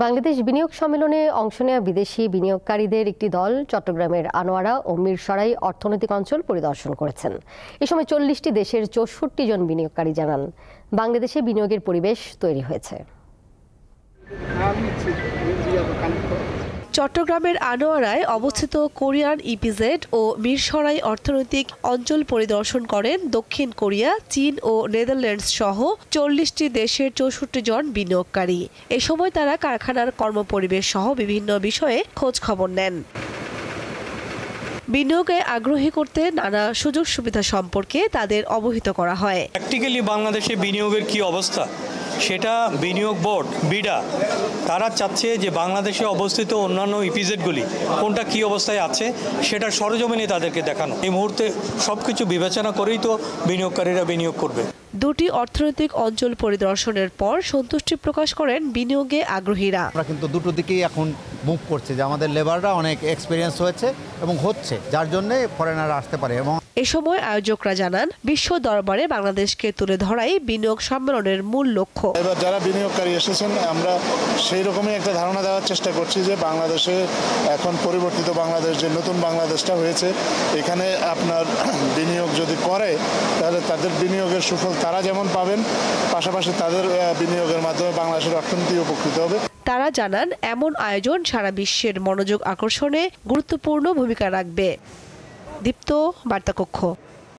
বাংলাদেশ বিনিয়োগ সম্মেলনে অংশ নেওয়া বিদেশি বিনিয়োগকারীদের একটি দল চট্টগ্রামের আনোয়ারা ও মিরসরাই অর্থনৈতিক অঞ্চল পরিদর্শন করেছেন। এ সময় 40টি দেশের 64 জন বিনিয়োগকারী জানান, বাংলাদেশে বিনিয়োগের পরিবেশ তৈরি হয়েছে। চট্টগ্রামের আনোয়ারায় অবস্থিত কোরিয়ান ইপিজেড ও মিরসরাই অর্থনৈতিক অঞ্চল পরিদর্শন করেন দক্ষিণ কোরিয়া, চীন ও নেদারল্যান্ডস সহ 40টি দেশের 64 জন বিনিয়োগকারী। এ সময় তারা কারখানার কর্মপরিবেশ সহ বিভিন্ন বিষয়ে খোঁজ খবর নেন। বিনিয়োগে আগ্রহী করতে নানা সুযোগ সুবিধা সম্পর্কে তাদের অবহিত করা হয়। প্র্যাকটিক্যালি বাংলাদেশে বিনিয়োগের কি অবস্থা সেটা বিনিয়োগ বোর্ড বিডা তারা চাচ্ছে যে বাংলাদেশে অবস্থিত অন্যান্য ইপিজেডগুলি কোনটা কি অবস্থায় আছে সেটা সরজমিনে তাদেরকে দেখানো। এই মুহূর্তে সবকিছু বিবেচনা করেই তো বিনিয়োগকারীরা বিনিয়োগ করবে। দুটি অর্থনৈতিক অঞ্চল পরিদর্শনের পর সন্তুষ্টি প্রকাশ করেন বিনিয়োগে আগ্রহীরা। আমরা কিন্তু দুটো দিকেই এখন মুভ করছে যে আমাদের লেবাররা অনেক এক্সপিরিয়েন্স হয়েছে এবং হচ্ছে, যার জন্য ফরেনাররা আসতে পারে। এবং এ সময় আয়োজকরা জানান, বিশ্ব দরবারে বাংলাদেশকে তুলে ধরাই বিনিয়োগ সম্মেলনের মূল লক্ষ্য। এবার যারা বিনিয়োগকারী এসেছেন আমরা সেই রকমই একটা ধারণা দেওয়ার চেষ্টা করছি যে বাংলাদেশে এখন পরিবর্তিত বাংলাদেশ, যে নতুন বাংলাদেশটা হয়েছে, এখানে আপনার বিনিয়োগ যদি করে তাহলে তাদের বিনিয়োগের সুফল তারা যেমন পাবেন, পাশাপাশি তাদের বিনিয়োগের মাধ্যমে বাংলাদেশের অর্থনীতি উপকৃত হবে। তারা জানান, এমন আয়োজন সারা বিশ্বের মনোযোগ আকর্ষণে গুরুত্বপূর্ণ ভূমিকা রাখবে। দীপ্ত বার্তা কক্ষ।